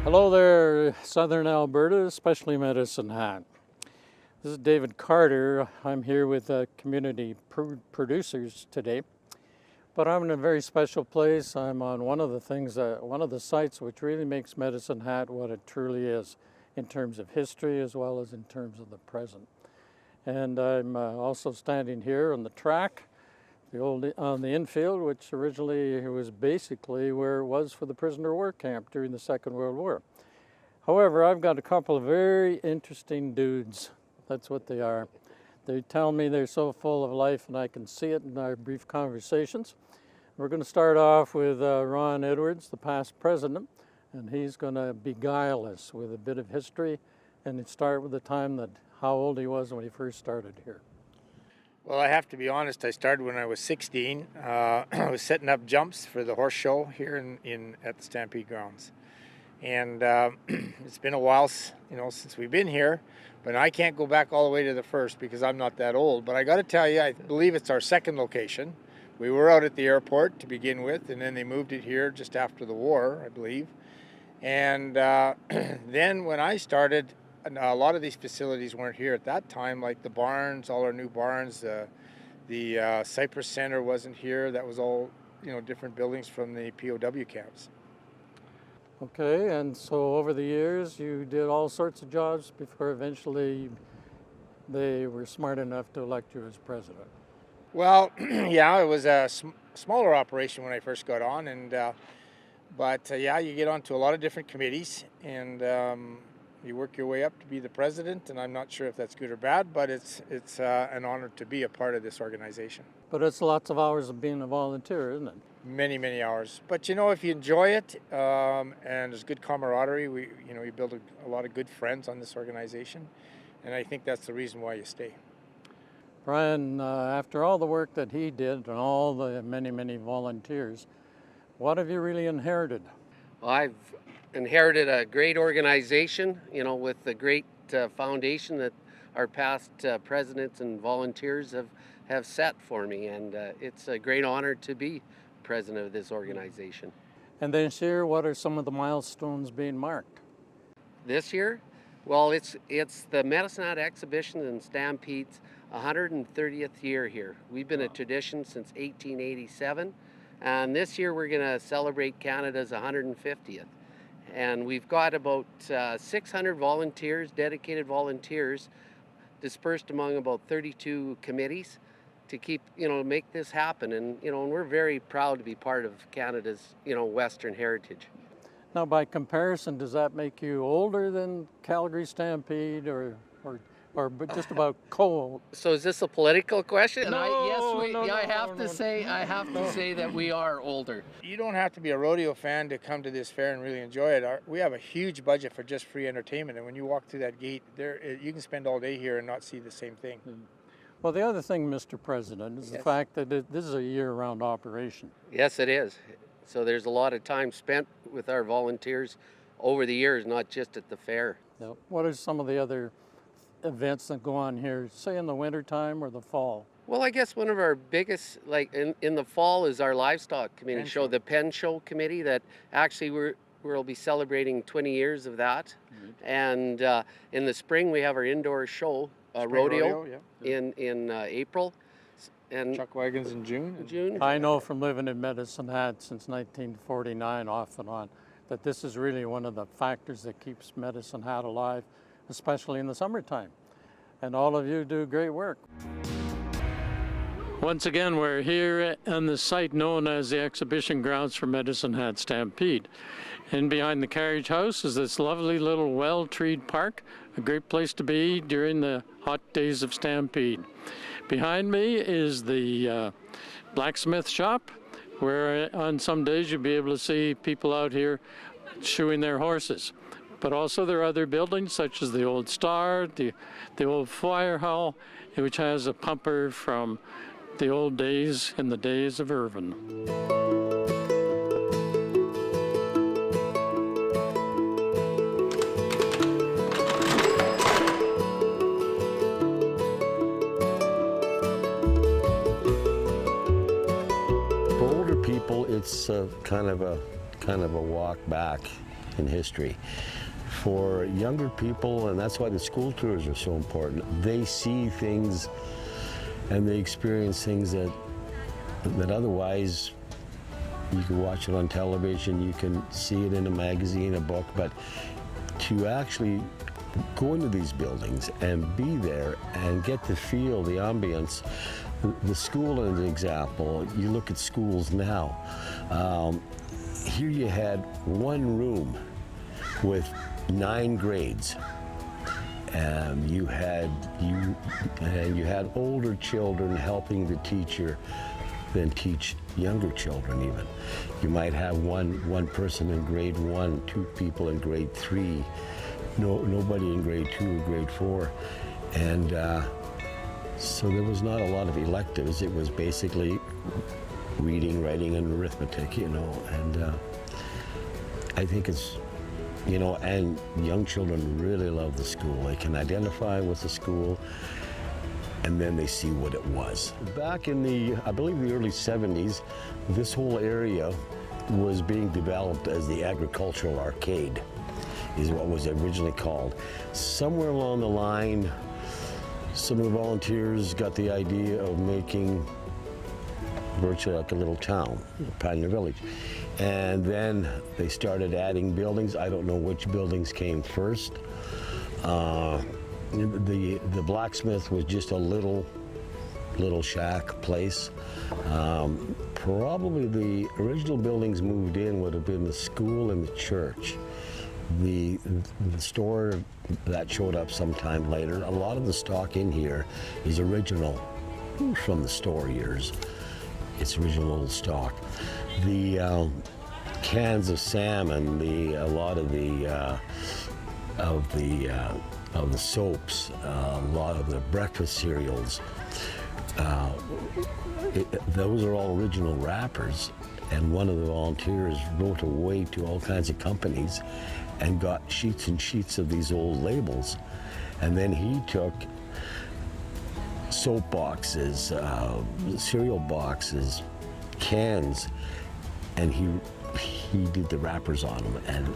Hello there, Southern Alberta, especially Medicine Hat. This is David Carter. I'm here with community producers today, but I'm in a very special place. I'm on one of the sites which really makes Medicine Hat what it truly is in terms of history as well as in terms of the present. And I'm also standing here on the track, on the infield, which originally was basically where it was for the prisoner of war camp during the Second World War. However, I've got a couple of very interesting dudes. That's what they are. They tell me they're so full of life, and I can see it in our brief conversations. We're going to start off with Ron Edwards, the past president, and he's going to beguile us with a bit of history and start with the time that how old he was when he first started here. Well, I have to be honest, I started when I was 16. I was setting up jumps for the horse show here at the Stampede Grounds. And it's been a while, since we've been here, but I can't go back all the way to the first because I'm not that old. But I got to tell you, I believe it's our second location. We were out at the airport to begin with, and then they moved it here just after the war, I believe. And then when I started, a lot of these facilities weren't here at that time, like the barns, all our new barns. The Cypress Center wasn't here. That was all, different buildings from the POW camps. Okay, and so over the years you did all sorts of jobs before eventually they were smart enough to elect you as president. Well, yeah, it was a smaller operation when I first got on, but you get onto a lot of different committees, and you work your way up to be the president, and I'm not sure if that's good or bad, but it's an honor to be a part of this organization. But it's lots of hours of being a volunteer, isn't it? Many, many hours. But if you enjoy it, and there's good camaraderie, you build a lot of good friends on this organization, and I think that's the reason why you stay. Brian, after all the work that he did and all the many, many volunteers, what have you really inherited? Well, I've inherited a great organization, with the great foundation that our past presidents and volunteers have set for me, and it's a great honor to be president of this organization. And this year, what are some of the milestones being marked? This year, well, it's the Medicine Hat Exhibition Stampede's 130th year here. We've been a tradition since 1887, and this year we're going to celebrate Canada's 150th. And we've got about 600 volunteers, dedicated volunteers, dispersed among about 32 committees to keep, make this happen. And, and we're very proud to be part of Canada's, Western heritage. Now, by comparison, does that make you older than Calgary Stampede or just about cold? So is this a political question? No, I have to say that we are older. You don't have to be a rodeo fan to come to this fair and really enjoy it. We have a huge budget for just free entertainment, and when you walk through that gate, you can spend all day here and not see the same thing. Well, the other thing, Mr. President, is the fact that this is a year-round operation. Yes, it is. So there's a lot of time spent with our volunteers over the years, not just at the fair. Now, what are some of the other events that go on here, say in the wintertime or the fall? Well, I guess one of our biggest, in the fall, is our livestock committee show, the Pen Show Committee, that actually we'll be celebrating 20 years of that. Mm-hmm. And in the spring, we have our indoor show, rodeo in April. And chuck wagons in June. I know from living in Medicine Hat since 1949 off and on that this is really one of the factors that keeps Medicine Hat alive, especially in the summertime. And all of you do great work. Once again, we're here on the site known as the Exhibition Grounds for Medicine Hat Stampede. And behind the carriage house is this lovely little well-treed park, a great place to be during the hot days of Stampede. Behind me is the blacksmith shop, where on some days you'll be able to see people out here shoeing their horses. But also there are other buildings such as the old Star, the old fire hall, which has a pumper from the old days in the days of Irvin. For older people, it's kind of a walk back. in history. For younger people, and that's why the school tours are so important, they see things and they experience things that otherwise you can watch it on television, you can see it in a magazine, a book, but to actually go into these buildings and be there and get to feel the ambience. The school is an example. You look at schools now. Here you had one room with 9 grades. You had older children helping the teacher then teach younger children even. You might have one person in grade 1, 2 people in grade 3, nobody in grade 2 or grade 4. And so there was not a lot of electives. It was basically reading, writing, and arithmetic, you know. And I think it's, you know, and young children really love the school. They can identify with the school, and then they see what it was. Back in the, I believe the early 70s, this whole area was being developed as the agricultural arcade, is what was originally called. Somewhere along the line, some of the volunteers got the idea of making virtually like a little town, Pioneer Village. And then they started adding buildings. I don't know which buildings came first. The blacksmith was just a little shack place. Probably the original buildings moved in would have been the school and the church. The store that showed up sometime later. A lot of the stock in here is original from the store years. It's original stock. The cans of salmon, a lot of the soaps, a lot of the breakfast cereals, those are all original wrappers. And one of the volunteers wrote away to all kinds of companies and got sheets and sheets of these old labels. And then he took soap boxes, cereal boxes, cans, and he did the wrappers on them. And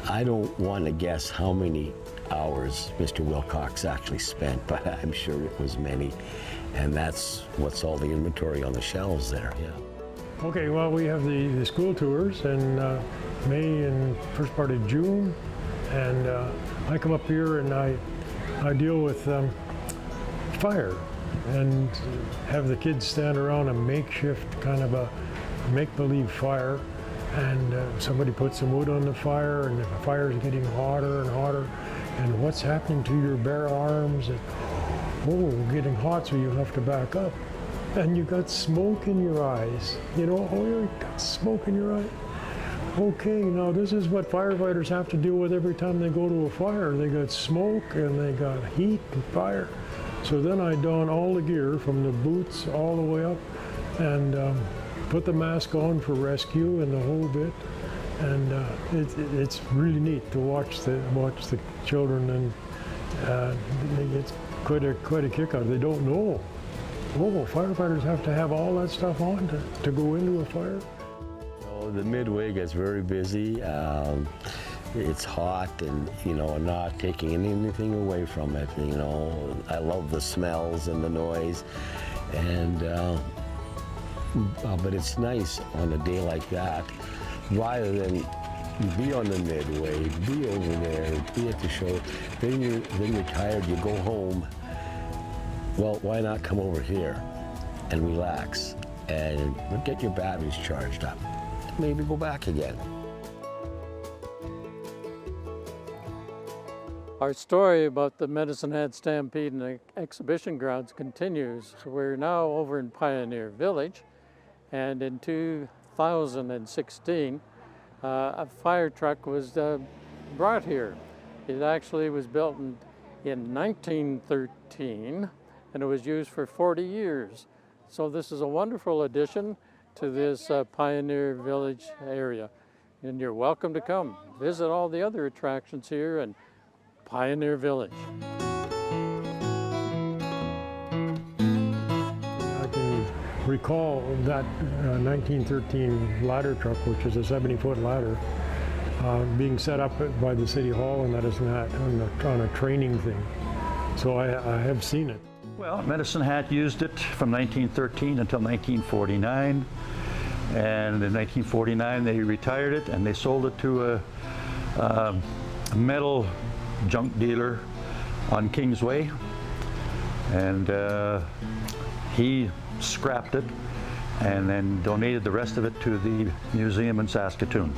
I don't want to guess how many hours Mr. Wilcox actually spent, but I'm sure it was many. And that's what's all the inventory on the shelves there. Yeah. Okay, well, we have the school tours in May and first part of June, and I come up here and I deal with fire and have the kids stand around a makeshift kind of a make-believe fire, and somebody puts some wood on the fire and the fire is getting hotter and hotter, and what's happening to your bare arms? And, oh, getting hot, so you have to back up. And you got smoke in your eyes. You know, oh, you got smoke in your eye. Okay, now this is what firefighters have to deal with every time they go to a fire. They got smoke and they got heat and fire. So then I don all the gear from the boots all the way up and put the mask on for rescue and the whole bit. And it's really neat to watch the children, and it's quite a kick out. They don't know. Oh, firefighters have to have all that stuff on to go into a fire? So the midway gets very busy. It's hot, and you know, I'm not taking anything away from it. You know, I love the smells and the noise, and but it's nice on a day like that, rather than be on the midway, be over there, be at the show. Then you're tired. You go home. Well, why not come over here and relax and get your batteries charged up? Maybe go back again. Our story about the Medicine Hat Stampede and the exhibition grounds continues. We're now over in Pioneer Village, and in 2016, a fire truck was brought here. It actually was built in 1913. And it was used for 40 years. So this is a wonderful addition to this Pioneer Village area. And you're welcome to come visit all the other attractions here in Pioneer Village. I can recall that 1913 ladder truck, which is a 70-foot ladder, being set up by the City Hall in Medicine Hat on a training thing. So I have seen it. Well, Medicine Hat used it from 1913 until 1949. And in 1949 they retired it and they sold it to a metal junk dealer on Kingsway. And he scrapped it and then donated the rest of it to the museum in Saskatoon.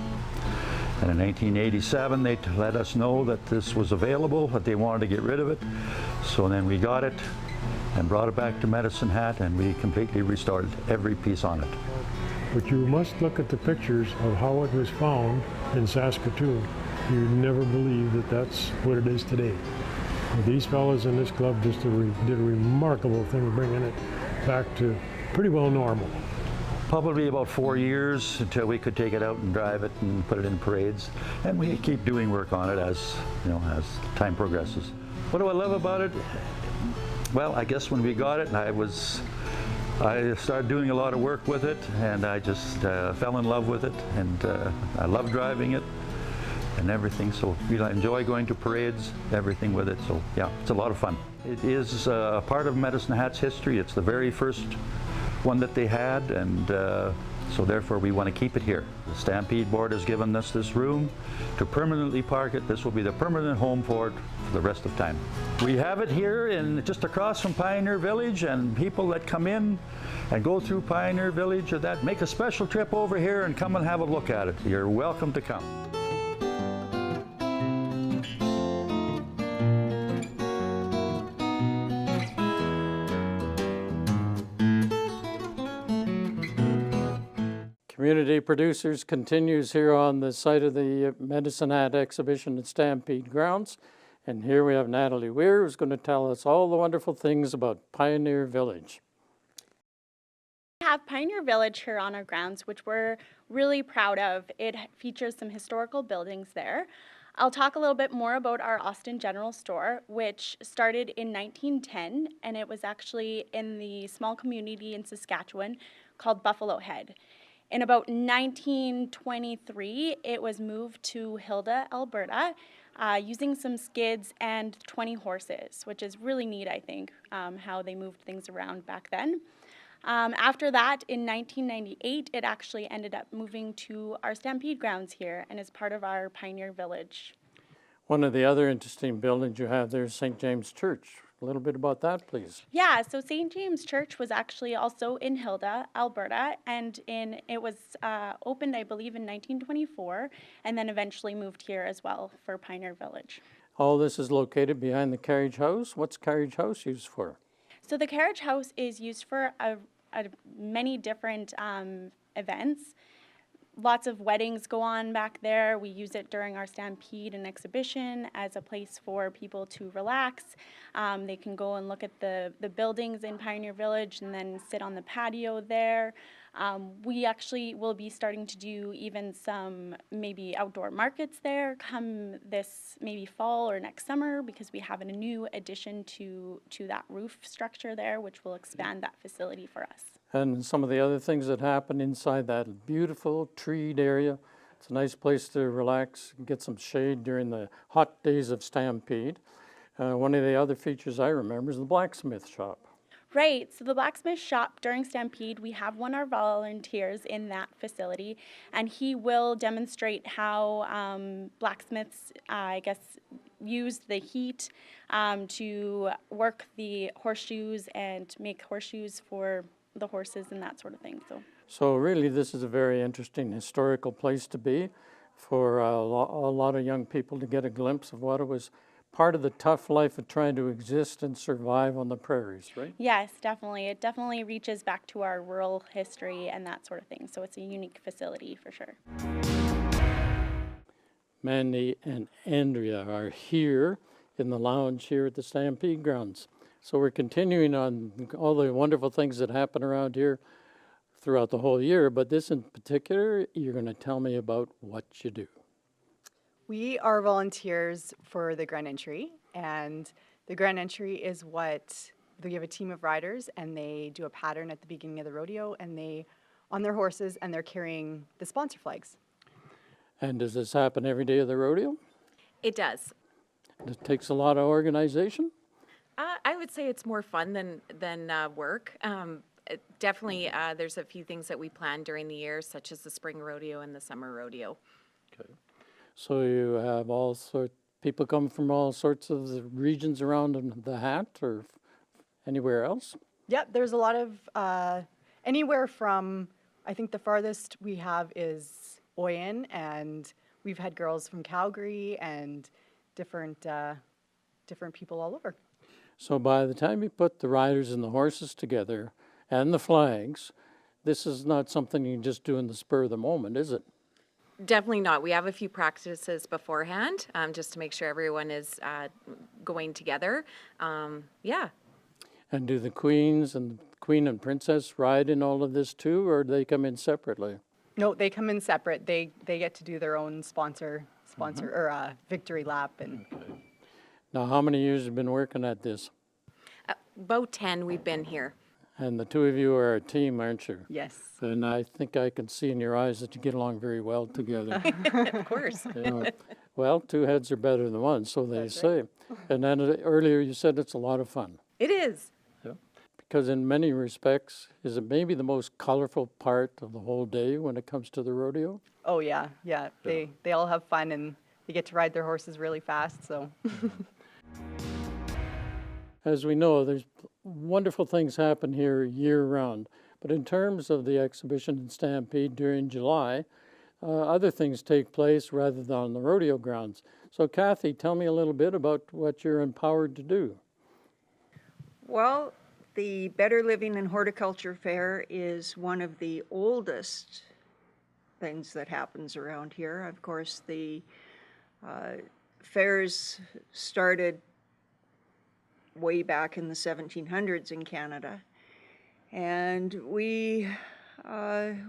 And in 1987, they let us know that this was available, that they wanted to get rid of it. So then we got it and brought it back to Medicine Hat, and we completely restored every piece on it. But you must look at the pictures of how it was found in Saskatoon. You'd never believe that that's what it is today. Well, these fellas in this club just did a remarkable thing bringing it back to pretty well normal. Probably about 4 years until we could take it out and drive it and put it in parades. And we keep doing work on it as, as time progresses. What do I love about it? Well, I guess when we got it, I started doing a lot of work with it, and I just fell in love with it, and I love driving it and everything. So we enjoy going to parades, everything with it. So yeah, it's a lot of fun. It is a part of Medicine Hat's history. It's the very first one that they had, and so therefore we want to keep it here. The Stampede Board has given us this room to permanently park it. This will be the permanent home for it for the rest of time. We have it here just across from Pioneer Village, and people that come in and go through Pioneer Village or that make a special trip over here and come and have a look at it. You're welcome to come. Community Producers continues here on the site of the Medicine Hat Exhibition at Stampede Grounds. And here we have Natalie Weir, who's going to tell us all the wonderful things about Pioneer Village. We have Pioneer Village here on our grounds, which we're really proud of. It features some historical buildings there. I'll talk a little bit more about our Austin General Store, which started in 1910, and it was actually in the small community in Saskatchewan called Buffalo Head. In about 1923, it was moved to Hilda, Alberta, using some skids and 20 horses, which is really neat, I think, how they moved things around back then. After that, in 1998, it actually ended up moving to our Stampede Grounds here and is part of our Pioneer Village. One of the other interesting buildings you have there is St. James Church. A little bit about that, please. Yeah, so St. James Church was actually also in Hilda, Alberta, and it was opened, I believe, in 1924, and then eventually moved here as well for Pioneer Village. All this is located behind the carriage house. What's carriage house used for? So the carriage house is used for many different events. Lots of weddings go on back there. We use it during our Stampede and exhibition as a place for people to relax. They can go and look at the buildings in Pioneer Village and then sit on the patio there. We actually will be starting to do even some maybe outdoor markets there come this maybe fall or next summer, because we have a new addition to that roof structure there, which will expand that facility for us. And some of the other things that happen inside that beautiful treed area. It's a nice place to relax and get some shade during the hot days of Stampede. One of the other features I remember is the blacksmith shop. Right, so the blacksmith shop during Stampede, we have one of our volunteers in that facility, and he will demonstrate how blacksmiths, use the heat to work the horseshoes and make horseshoes for the horses and that sort of thing. So really this is a very interesting historical place to be for a lot of young people to get a glimpse of what it was part of the tough life of trying to exist and survive on the prairies, right? Yes, definitely. It definitely reaches back to our rural history and that sort of thing. So it's a unique facility for sure. Mandy and Andrea are here in the lounge here at the Stampede Grounds. So we're continuing on all the wonderful things that happen around here throughout the whole year, but this in particular, you're going to tell me about what you do. We are volunteers for the Grand Entry, and the Grand Entry is we have a team of riders, and they do a pattern at the beginning of the rodeo, and they on their horses, and they're carrying the sponsor flags. And does this happen every day of the rodeo? It does. It takes a lot of organization? I would say it's more fun than work. Definitely, there's a few things that we plan during the year, such as the spring rodeo and the summer rodeo. Okay. So you have all sorts, people come from all sorts of the regions around the Hat or anywhere else? Yep, there's a lot of, anywhere from, I think the farthest we have is Oyen, and we've had girls from Calgary and different people all over. So by the time you put the riders and the horses together and the flags, this is not something you can just do in the spur of the moment, is it? Definitely not. We have a few practices beforehand, just to make sure everyone is going together. Yeah. And do the queens and queen and princess ride in all of this too, or do they come in separately? No, they come in separate. They get to do their own sponsor or victory lap. And Now, how many years have you been working at this? About 10 we've been here. And the two of you are a team, aren't you? yes. And I think I can see in your eyes that you get along very well together. Of course. You know, well, two heads are better than one, so they say. And then earlier you said it's a lot of fun. It is. Because in many respects, is it maybe the most colorful part of the whole day when it comes to the rodeo? Oh yeah. They all have fun and they get to ride their horses really fast. So. As we know, there's wonderful things happen here year-round. But in terms of the exhibition and Stampede during July, other things take place rather than on the rodeo grounds. So Kathy, tell me a little bit about what you're empowered to do. Well, the Better Living and Horticulture Fair is one of the oldest things that happens around here. Of course, the fairs started way back in the 1700s in Canada, and we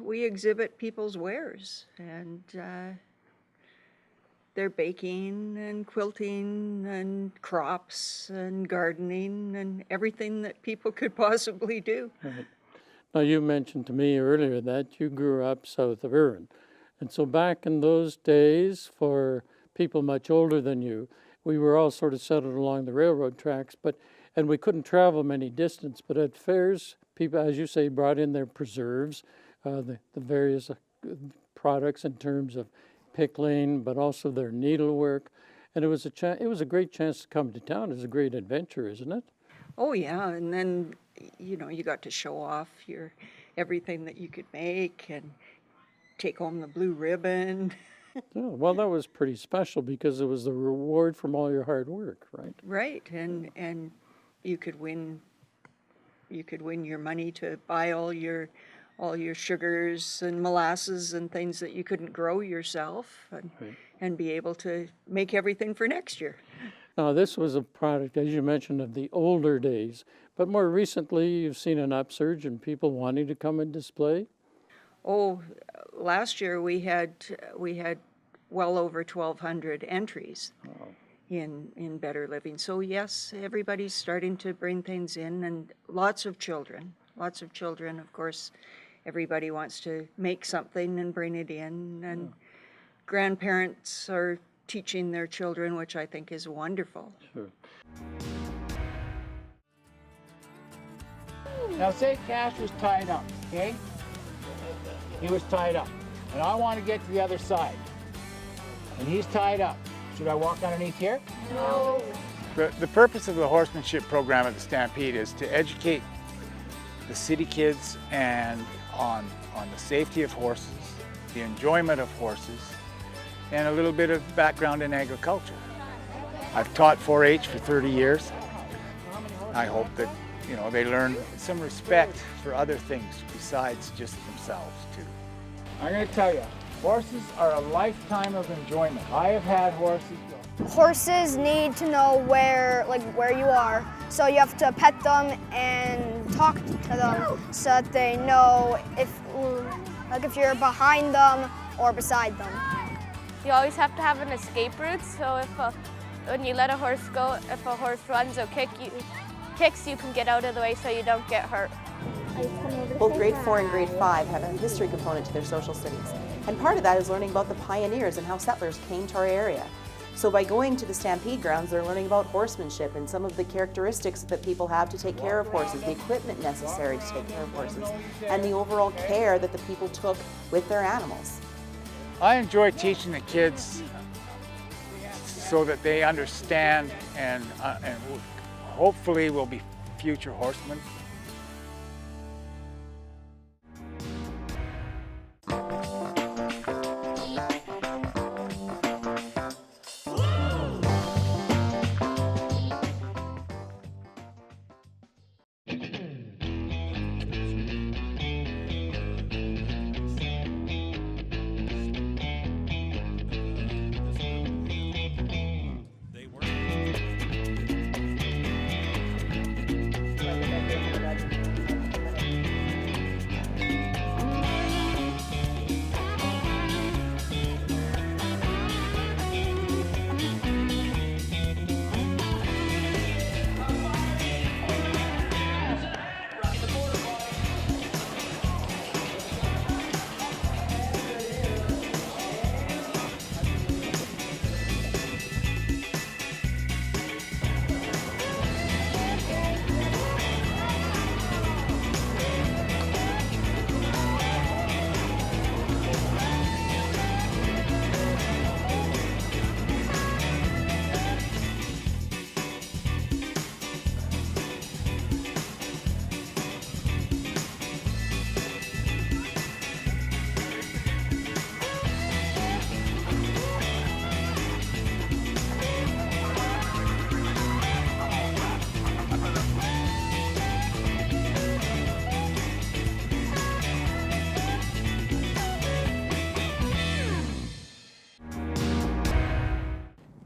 exhibit people's wares, and they're baking and quilting and crops and gardening and everything that people could possibly do. Right. Now, you mentioned to me earlier that you grew up south of Irvine. And so back in those days, for people much older than you, we were all sort of settled along the railroad tracks, and we couldn't travel many distance. But at fairs, people, as you say, brought in their preserves, the various products in terms of pickling, but also their needlework. And it was a great chance to come to town. It was a great adventure, isn't it? Oh yeah, and then you got to show off everything that you could make and take home the blue ribbon. Yeah, well, that was pretty special because it was the reward from all your hard work, right? Right, and you could win your money to buy all your sugars and molasses and things that you couldn't grow yourself, and be able to make everything for next year. Now, this was a product, as you mentioned, of the older days, but more recently you've seen an upsurge in people wanting to come and display. Oh, last year we had well over 1,200 entries in Better Living. So yes, everybody's starting to bring things in, and lots of children. Of course, everybody wants to make something and bring it in, and grandparents are teaching their children, which I think is wonderful. Sure. Now say Cash was tied up, okay? He was tied up, and I want to get to the other side, and he's tied up. Should I walk underneath here? No. The purpose of the horsemanship program at the Stampede is to educate the city kids and on the safety of horses, the enjoyment of horses, and a little bit of background in agriculture. I've taught 4-H for 30 years. I hope that they learn some respect for other things besides just themselves too. I'm going to tell you, horses are a lifetime of enjoyment. I have had horses. Horses need to know where you are, so you have to pet them and talk to them so that they know if you're behind them or beside them. You always have to have an escape route, so when you let a horse go, if a horse runs or kicks, you can get out of the way so you don't get hurt. Both grade 4 and grade 5 have a history component to their social studies. And part of that is learning about the pioneers and how settlers came to our area. So by going to the Stampede Grounds, they're learning about horsemanship and some of the characteristics that people have to take care of horses, the equipment necessary to take care of horses, and the overall care that the people took with their animals. I enjoy teaching the kids so that they understand and hopefully will be future horsemen.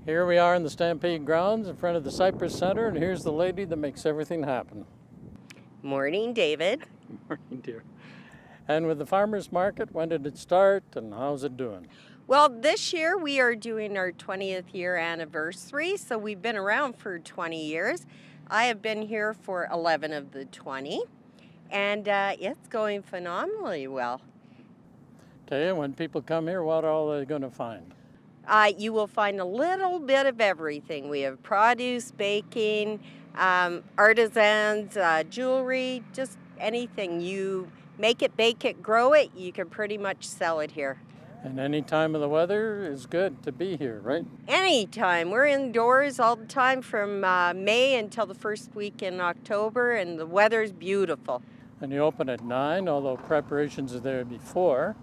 Here we are in the Stampede Grounds in front of the Cypress Center, and here's the lady that makes everything happen. Morning, David. Morning, dear. And with the farmers market, when did it start and how's it doing? Well, this year we are doing our 20th year anniversary, so we've been around for 20 years. I have been here for 11 of the 20, and it's going phenomenally well. Okay, and when people come here, what all are they going to find? You will find a little bit of everything. We have produce, baking, artisans, jewelry, just anything. You make it, bake it, grow it, you can pretty much sell it here. And any time of the weather is good to be here, right? Anytime. We're indoors all the time from May until the first week in October, and the weather's beautiful. And you open at 9, although preparations are there before.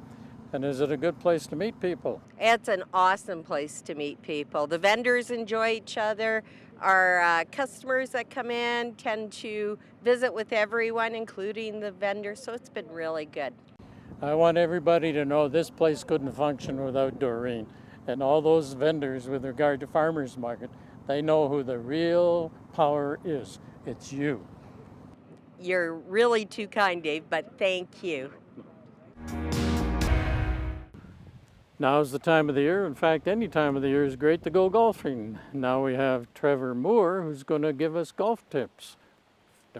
And is it a good place to meet people? It's an awesome place to meet people. The vendors enjoy each other. Our customers that come in tend to visit with everyone, including the vendors, so it's been really good. I want everybody to know this place couldn't function without Doreen. And all those vendors with regard to farmers market, they know who the real power is. It's you. You're really too kind, Dave, but thank you. Now's the time of the year. In fact, any time of the year is great to go golfing. Now we have Trevor Moore, who's going to give us golf tips,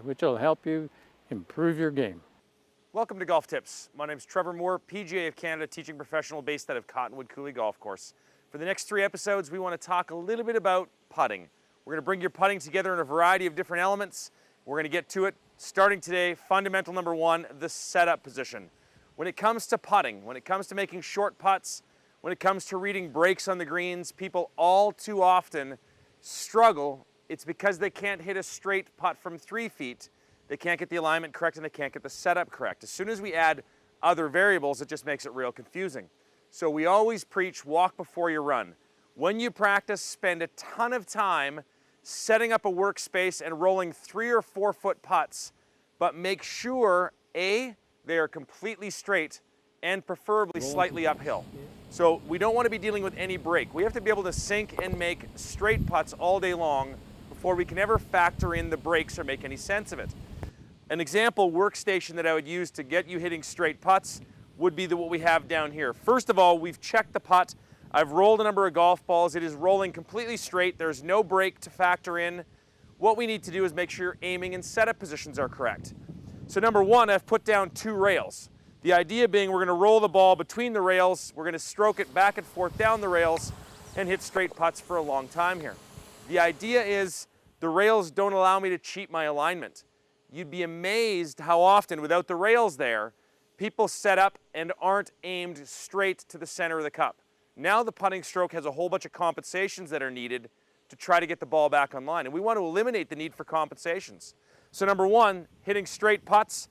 which will help you improve your game. Welcome to Golf Tips. My name's Trevor Moore, PGA of Canada teaching professional based out of Cottonwood Coulee Golf Course. For the next 3 episodes, we want to talk a little bit about putting. We're going to bring your putting together in a variety of different elements. We're going to get to it starting today. Fundamental number 1, the setup position. When it comes to putting, when it comes to making short putts, when it comes to reading breaks on the greens, people all too often struggle. It's because they can't hit a straight putt from 3 feet. They can't get the alignment correct and they can't get the setup correct. As soon as we add other variables, it just makes it real confusing. So we always preach walk before you run. When you practice, spend a ton of time setting up a workspace and rolling 3 or 4 foot putts, but make sure, A, they are completely straight and preferably slightly uphill. So we don't want to be dealing with any break. We have to be able to sink and make straight putts all day long before we can ever factor in the breaks or make any sense of it. An example workstation that I would use to get you hitting straight putts would be what we have down here. First of all, we've checked the putt. I've rolled a number of golf balls. It is rolling completely straight. There's no break to factor in. What we need to do is make sure your aiming and setup positions are correct. So number one, I've put down 2 rails. The idea being we're going to roll the ball between the rails, we're going to stroke it back and forth down the rails and hit straight putts for a long time here. The idea is the rails don't allow me to cheat my alignment. You'd be amazed how often, without the rails there, people set up and aren't aimed straight to the center of the cup. Now the putting stroke has a whole bunch of compensations that are needed to try to get the ball back online. And we want to eliminate the need for compensations. So number one, hitting straight putts,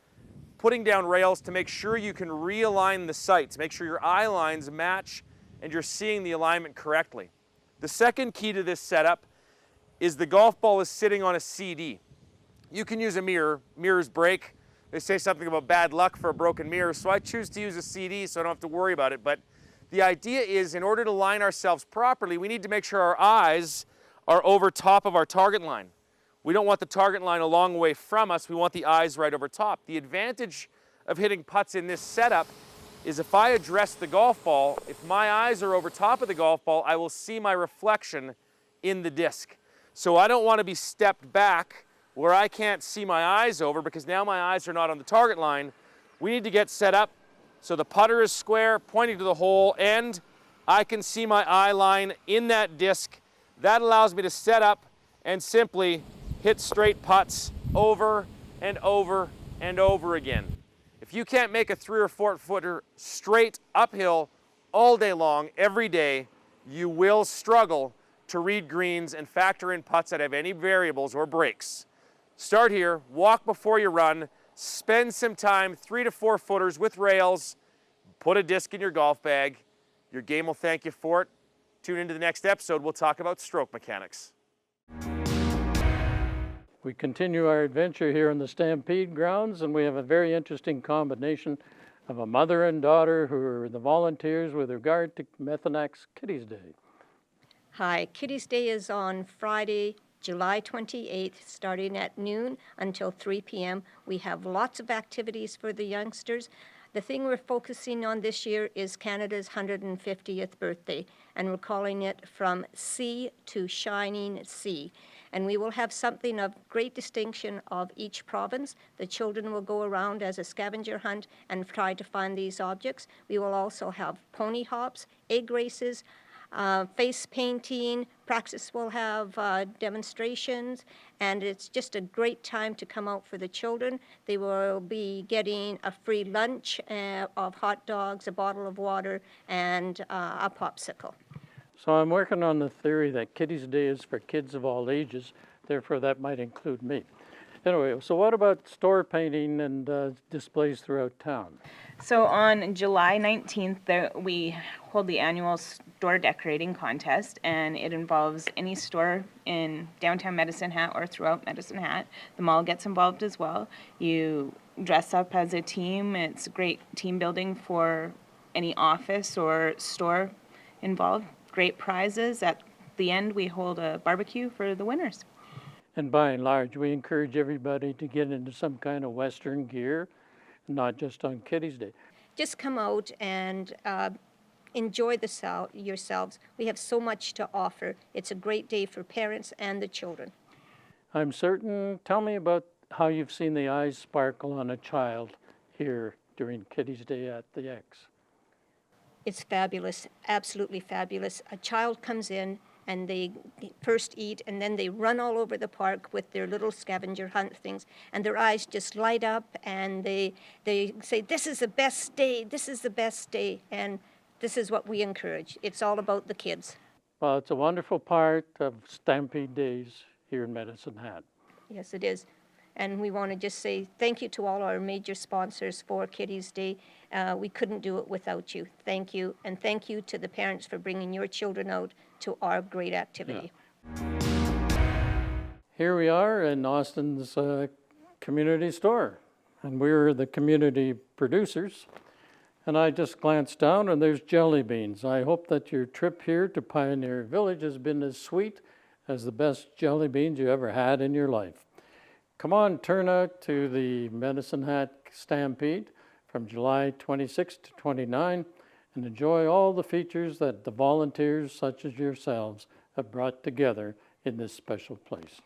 putting down rails to make sure you can realign the sights, make sure your eye lines match and you're seeing the alignment correctly. The second key to this setup is the golf ball is sitting on a CD. You can use a mirror. Mirrors break. They say something about bad luck for a broken mirror, so I choose to use a CD so I don't have to worry about it. But the idea is, in order to line ourselves properly, we need to make sure our eyes are over top of our target line. We don't want the target line a long way from us. We want the eyes right over top. The advantage of hitting putts in this setup is if I address the golf ball, if my eyes are over top of the golf ball, I will see my reflection in the disc. So I don't want to be stepped back where I can't see my eyes over because now my eyes are not on the target line. We need to get set up so the putter is square, pointing to the hole, and I can see my eye line in that disc. That allows me to set up and simply hit straight putts over and over and over again. If you can't make a 3 or 4 footer straight uphill all day long, every day, you will struggle to read greens and factor in putts that have any variables or breaks. Start here, walk before you run, spend some time, 3 to 4 footers with rails, put a disc in your golf bag. Your game will thank you for it. Tune into the next episode, we'll talk about stroke mechanics. We continue our adventure here in the Stampede Grounds, and we have a very interesting combination of a mother and daughter who are the volunteers with regard to Methanac's Kitties Day. Hi, Kitties Day is on Friday, July 28th, starting at noon until 3 p.m. We have lots of activities for the youngsters. The thing we're focusing on this year is Canada's 150th birthday, and we're calling it From Sea to Shining Sea. And we will have something of great distinction of each province. The children will go around as a scavenger hunt and try to find these objects. We will also have pony hops, egg races, face painting, Praxis will have demonstrations, and it's just a great time to come out for the children. They will be getting a free lunch of hot dogs, a bottle of water, and a popsicle. So I'm working on the theory that Kitties Day is for kids of all ages, therefore that might include me. Anyway, so what about store painting and displays throughout town? So on July 19th, we hold the annual store decorating contest, and it involves any store in downtown Medicine Hat or throughout Medicine Hat. The mall gets involved as well. You dress up as a team. It's great team building for any office or store involved. Great prizes. At the end, we hold a barbecue for the winners. And by and large, we encourage everybody to get into some kind of Western gear, not just on Kitties Day. Just come out and enjoy yourselves. We have so much to offer. It's a great day for parents and the children. I'm certain, tell me about how you've seen the eyes sparkle on a child here during Kitties Day at the X. It's fabulous, absolutely fabulous. A child comes in and they first eat, and then they run all over the park with their little scavenger hunt things, and their eyes just light up, and they say, this is the best day, this is the best day, and this is what we encourage. It's all about the kids. Well, it's a wonderful part of Stampede Days here in Medicine Hat. Yes, it is. And we want to just say thank you to all our major sponsors for Kitties Day. We couldn't do it without you. Thank you. And thank you to the parents for bringing your children out to our great activity. Yeah. Here we are in Austin's community store, and we're the community producers. And I just glanced down, and there's jelly beans. I hope that your trip here to Pioneer Village has been as sweet as the best jelly beans you ever had in your life. Come on, turn out to the Medicine Hat Stampede from July 26 to 29 and enjoy all the features that the volunteers such as yourselves have brought together in this special place.